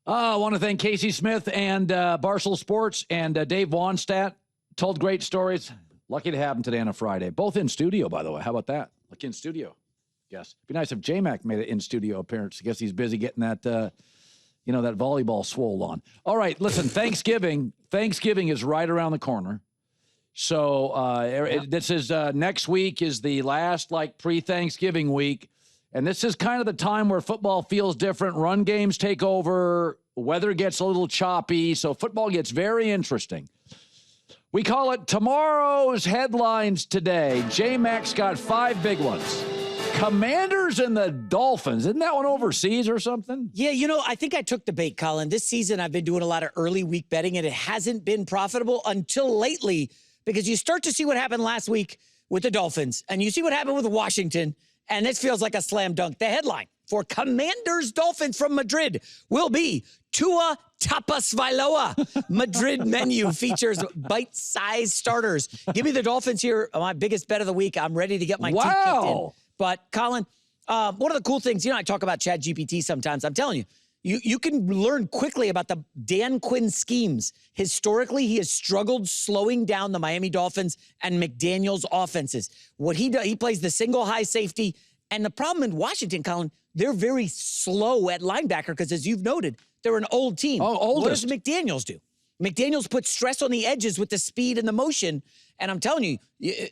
I want to thank Casey Smith and Barstool Sports and Dave Wannstedt. Told great stories. Lucky to have them today on a Friday. Both in studio, by the way. How about that? Like in studio. Yes. It'd be nice if J-Mac made an in-studio appearance. I guess he's busy getting that, that volleyball swole on. All right, listen, Thanksgiving is right around the corner. So this is next week is the last, pre-Thanksgiving week. And this is kind of the time where football feels different. Run games take over. Weather gets a little choppy. So football gets very interesting. We call it Tomorrow's Headlines Today. J-Max got 5 big ones. Commanders and the Dolphins. Isn't that one overseas or something? Yeah, I think I took the bait, Colin. This season, I've been doing a lot of early week betting, and it hasn't been profitable until lately because you start to see what happened last week with the Dolphins, and you see what happened with Washington, and this feels like a slam dunk. The headline for Commanders Dolphins from Madrid will be Tua Tagovailoa. Madrid menu features bite-sized starters. Give me the Dolphins here. My biggest bet of the week. I'm ready to get my teeth kicked in. But, Colin, one of the cool things, I talk about ChatGPT sometimes. I'm telling you, you can learn quickly about the Dan Quinn schemes. Historically, he has struggled slowing down the Miami Dolphins and McDaniels offenses. What he does, he plays the single high safety. And the problem in Washington, Colin, they're very slow at linebacker because, as you've noted, they're an old team. Oh, oldest. What does McDaniels do? McDaniels puts stress on the edges with the speed and the motion. And I'm telling you,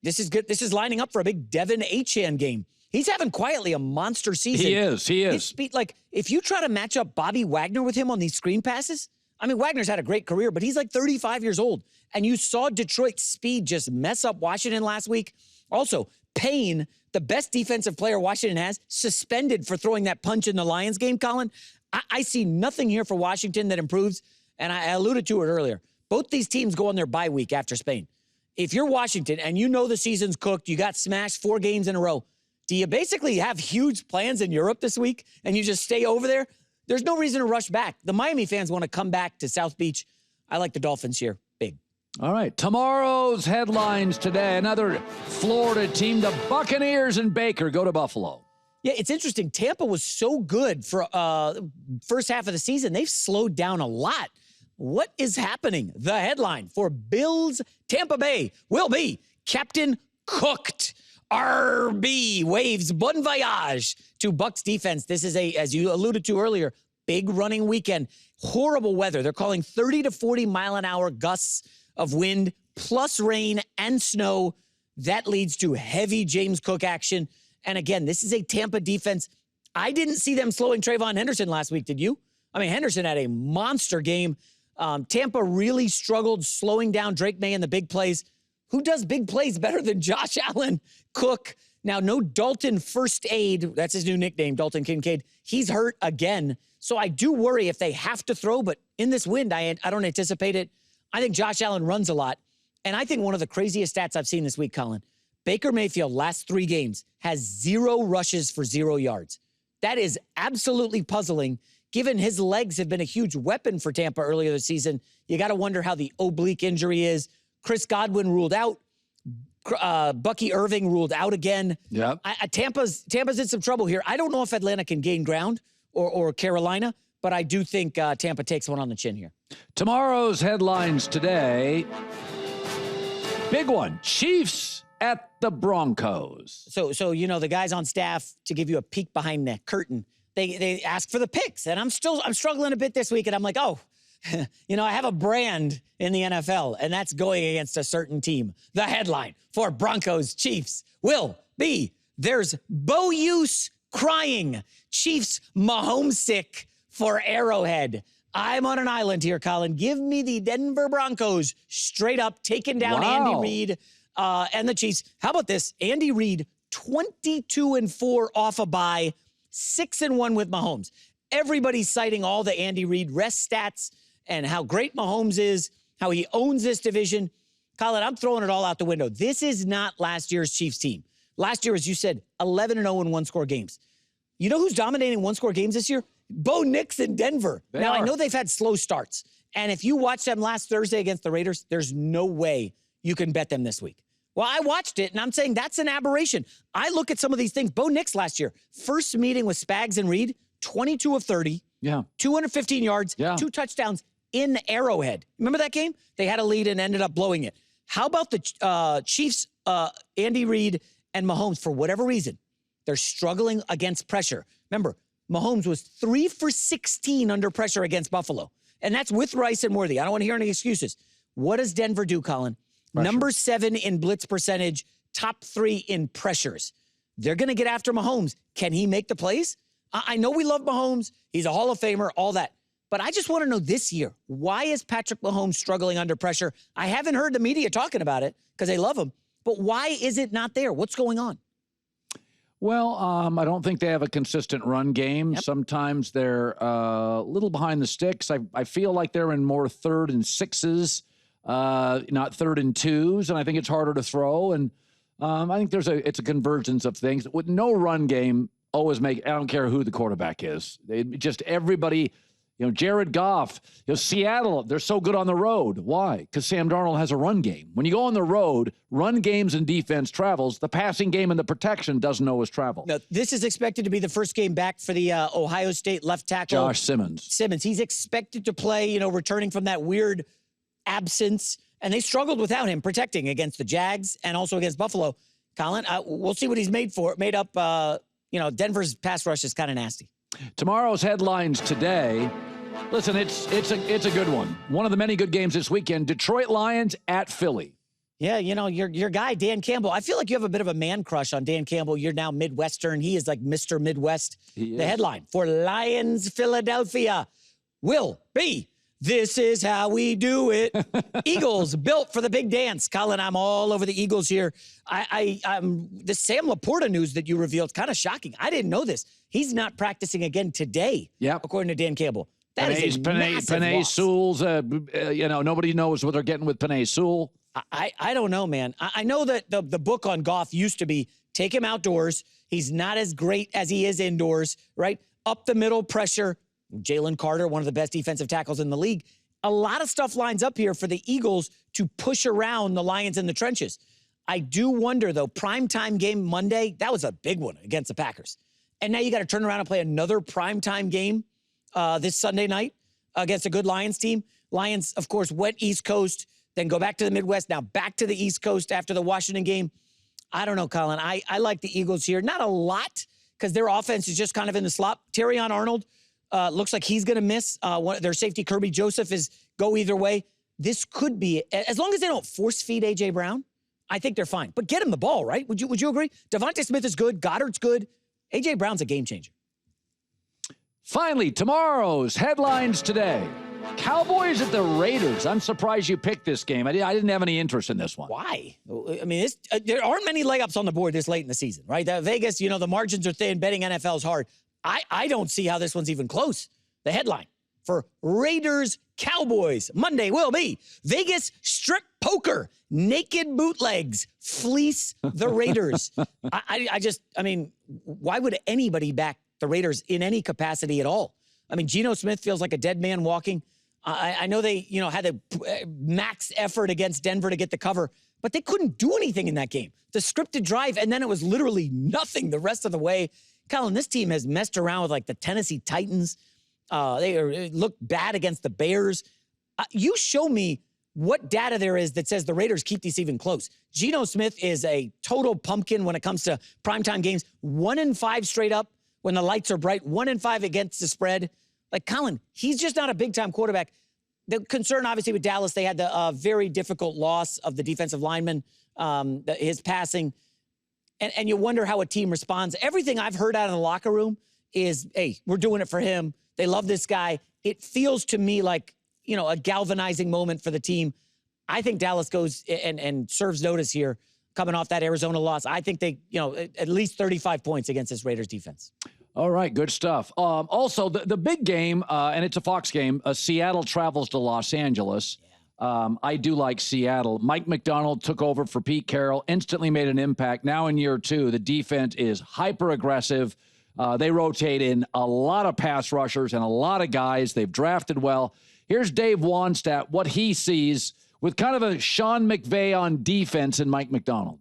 this is good. This is lining up for a big Devin Achane game. He's having quietly a monster season. He is. His speed, if you try to match up Bobby Wagner with him on these screen passes, Wagner's had a great career, but he's 35 years old. And you saw Detroit's speed just mess up Washington last week. Also, Payne, the best defensive player Washington has, suspended for throwing that punch in the Lions game, Colin. I see nothing here for Washington that improves. And I alluded to it earlier. Both these teams go on their bye week after Spain. If you're Washington and you know the season's cooked, you got smashed 4 games in a row, do you basically have huge plans in Europe this week and you just stay over there? There's no reason to rush back. The Miami fans want to come back to South Beach. I like the Dolphins here. Big. All right. Tomorrow's headlines today. Another Florida team, the Buccaneers and Baker go to Buffalo. Yeah, it's interesting. Tampa was so good for first half of the season. They've slowed down a lot. What is happening? The headline for Bills Tampa Bay will be Captain Cooked. RB waves bon voyage to Bucs defense. This is as you alluded to earlier, big running weekend. Horrible weather. They're calling 30 to 40 mile an hour gusts of wind plus rain and snow. That leads to heavy James Cook action. And again, this is a Tampa defense. I didn't see them slowing Trayvon Henderson last week, did you? Henderson had a monster game. Tampa really struggled slowing down Drake May in the big plays. Who does big plays better than Josh Allen? Cook. Now, no Dalton First Aid. That's his new nickname, Dalton Kincaid. He's hurt again. So I do worry if they have to throw, but in this wind, I don't anticipate it. I think Josh Allen runs a lot. And I think one of the craziest stats I've seen this week, Colin, Baker Mayfield, last 3 games, has 0 rushes for 0 yards. That is absolutely puzzling. Given his legs have been a huge weapon for Tampa earlier this season, you got to wonder how the oblique injury is. Chris Godwin ruled out. Bucky Irving ruled out again. Yep. Tampa's in some trouble here. I don't know if Atlanta can gain ground or Carolina, but I do think Tampa takes one on the chin here. Tomorrow's headlines today. Big one. Chiefs at the Broncos. So the guys on staff, to give you a peek behind the curtain, they ask for the picks, and I'm struggling a bit this week, and I'm like, I have a brand in the NFL, and that's going against a certain team. The headline for Broncos Chiefs will be, there's Bo Use crying. Chiefs Mahomes sick for Arrowhead. I'm on an island here, Colin. Give me the Denver Broncos straight up, taking down Andy Reid and the Chiefs. How about this? Andy Reid, 22-4 off a bye, 6-1 with Mahomes. Everybody's citing all the Andy Reid rest stats and how great Mahomes is, how he owns this division. Colin, I'm throwing it all out the window. This is not last year's Chiefs team. Last year, as you said, 11-0 in one-score games. You know who's dominating one-score games this year? Bo Nix in Denver. I know they've had slow starts. And if you watched them last Thursday against the Raiders, there's no way you can bet them this week. Well, I watched it, and I'm saying that's an aberration. I look at some of these things. Bo Nix last year, first meeting with Spags and Reed, 22 of 30, Yeah. 215 yards, Yeah. 2 touchdowns in Arrowhead. Remember that game? They had a lead and ended up blowing it. How about the Chiefs, Andy Reid and Mahomes, for whatever reason, they're struggling against pressure. Remember, Mahomes was 3 for 16 under pressure against Buffalo. And that's with Rice and Worthy. I don't want to hear any excuses. What does Denver do, Colin? Pressure. Number 7 in blitz percentage, top 3 in pressures. They're going to get after Mahomes. Can he make the plays? I know we love Mahomes. He's a Hall of Famer, all that. But I just want to know this year, why is Patrick Mahomes struggling under pressure? I haven't heard the media talking about it because they love him. But why is it not there? What's going on? Well, I don't think they have a consistent run game. Yep. Sometimes they're a little behind the sticks. I feel like they're in more 3rd and 6s, not 3rd and 2s, and I think it's harder to throw. And I think it's a convergence of things. With no run game, I don't care who the quarterback is. Just everybody, Jared Goff, Seattle, they're so good on the road. Why? Because Sam Darnold has a run game. When you go on the road, run games and defense travels. The passing game and the protection doesn't always travel. Now, this is expected to be the first game back for the Ohio State left tackle. Josh Simmons. He's expected to play, returning from that weird absence. And they struggled without him protecting against the Jags and also against Buffalo. Colin, we'll see what he's made up. Denver's pass rush is kind of nasty. Tomorrow's headlines today. Listen, it's a good one. One of the many good games this weekend. Detroit Lions at Philly. Yeah, your guy, Dan Campbell. I feel like you have a bit of a man crush on Dan Campbell. You're now Midwestern. He is like Mr. Midwest. The headline for Lions Philadelphia will be, "This is how we do it." Eagles built for the big dance. Colin, I'm all over the Eagles here. The Sam Laporta news that you revealed, kind of shocking. I didn't know this. He's not practicing again today, according to Dan Campbell. That is a massive loss. Sewell's, nobody knows what they're getting with Penei Sewell. I don't know, man. I know that the book on Goff used to be take him outdoors. He's not as great as he is indoors, right? Up the middle pressure. Jalen Carter, one of the best defensive tackles in the league. A lot of stuff lines up here for the Eagles to push around the Lions in the trenches. I do wonder, though, primetime game Monday, that was a big one against the Packers. And now you got to turn around and play another primetime game this Sunday night against a good Lions team. Lions, of course, went East Coast, then go back to the Midwest, now back to the East Coast after the Washington game. I don't know, Colin. I like the Eagles here. Not a lot, because their offense is just kind of in the slop. Terrion Arnold looks like he's going to miss. Their safety, Kirby Joseph, is go either way. This could be, as long as they don't force feed A.J. Brown, I think they're fine. But get him the ball, right? Would you agree? Devontae Smith is good. Goddard's good. A.J. Brown's a game changer. Finally, tomorrow's headlines today. Cowboys at the Raiders. I'm surprised you picked this game. I didn't have any interest in this one. Why? I mean, there aren't many layups on the board this late in the season, right? Vegas, the margins are thin. Betting NFL is hard. I don't see how this one's even close. The headline for Raiders Cowboys Monday will be Vegas strip poker. Naked bootlegs fleece the Raiders. I mean, why would anybody back the Raiders in any capacity at all? I mean, Geno Smith feels like a dead man walking. I know they, had a max effort against Denver to get the cover, but they couldn't do anything in that game. The scripted drive, and then it was literally nothing the rest of the way. Colin, this team has messed around with like the Tennessee Titans. They look bad against the Bears. You show me what data there is that says the Raiders keep these even close. Geno Smith is a total pumpkin when it comes to primetime games. 1-5 straight up when the lights are bright. 1-5 against the spread. Like, Colin, he's just not a big-time quarterback. The concern, obviously, with Dallas, they had the very difficult loss of the defensive lineman, his passing. And you wonder how a team responds. Everything I've heard out of the locker room is, hey, we're doing it for him. They love this guy. It feels to me like, a galvanizing moment for the team. I think Dallas goes and serves notice here coming off that Arizona loss. I think they, at least 35 points against this Raiders defense. All right, good stuff. Also, the big game, and it's a Fox game, Seattle travels to Los Angeles. I do like Seattle. Mike McDonald took over for Pete Carroll, instantly made an impact. Now in year 2, the defense is hyper-aggressive. They rotate in a lot of pass rushers and a lot of guys. They've drafted well. Here's Dave Wannstedt, what he sees with kind of a Sean McVay on defense in Mike McDonald.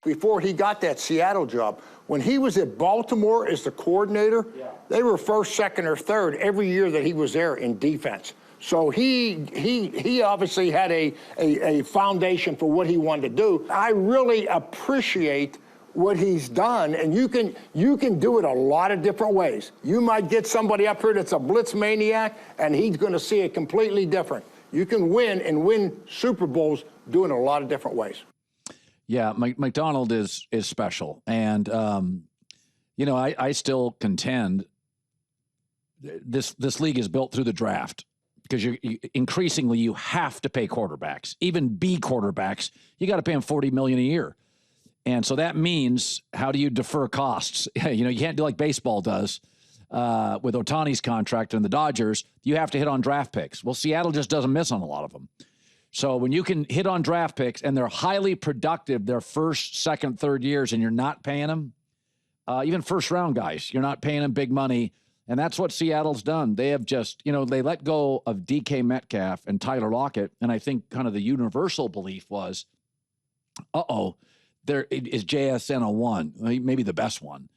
before he got that Seattle job. When he was at Baltimore as the coordinator, they were first, second, or third every year that he was there in defense. So he obviously had a foundation for what he wanted to do. I really appreciate what he's done, and you can do it a lot of different ways. You might get somebody up here that's a blitz maniac, and he's going to see it completely different. You can win Super Bowls doing it a lot of different ways. Yeah, McDonald is special, and I still contend this league is built through the draft because increasingly you have to pay quarterbacks, even B quarterbacks. You got to pay them $40 million a year. And so that means, how do you defer costs? You can't do like baseball does with Ohtani's contract and the Dodgers. You have to hit on draft picks. Well, Seattle just doesn't miss on a lot of them. So when you can hit on draft picks and they're highly productive their first, second, third years, and you're not paying them, even first-round guys, you're not paying them big money. And that's what Seattle's done. They have just, they let go of DK Metcalf and Tyler Lockett. And I think kind of the universal belief was, there is JSN a one, maybe the best one.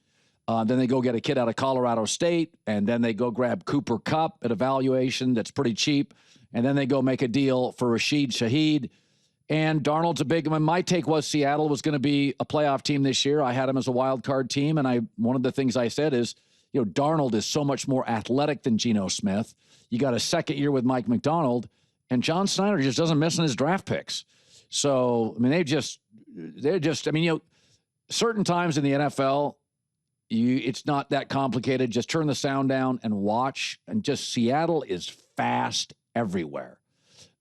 Then they go get a kid out of Colorado State, and then they go grab Cooper Kupp at a valuation that's pretty cheap, and then they go make a deal for Rashid Shaheed. And Darnold's a big one. My take was Seattle was going to be a playoff team this year. I had him as a wild card team, and one of the things I said is, Darnold is so much more athletic than Geno Smith. You got a second year with Mike McDonald, and John Snyder just doesn't miss on his draft picks. So, certain times in the NFL, it's not that complicated. Just turn the sound down and watch. And just Seattle is fast everywhere.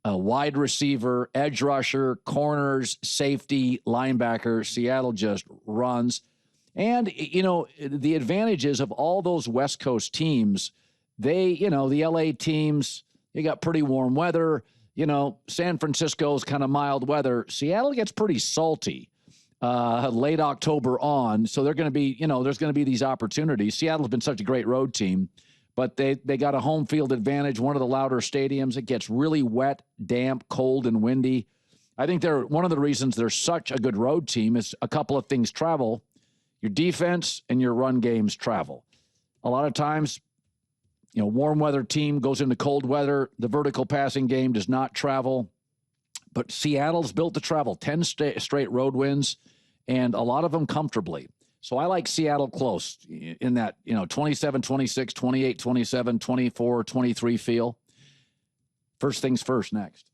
A wide receiver, edge rusher, corners, safety, linebacker. Seattle just runs. And, the advantages of all those West Coast teams, the LA teams, they got pretty warm weather. San Francisco's kind of mild weather. Seattle gets pretty salty late October on. So they're going to be, there's going to be these opportunities. Seattle's been such a great road team, but they got a home field advantage, one of the louder stadiums. It gets really wet, damp, cold, and windy. I think one of the reasons they're such a good road team is a couple of things travel. Your defense and your run games travel. A lot of times, warm weather team goes into cold weather. The vertical passing game does not travel. But Seattle's built to travel. 10 straight road wins, and a lot of them comfortably. So I like Seattle close in that, 27-26, 28-27, 24-23 feel. First things first next.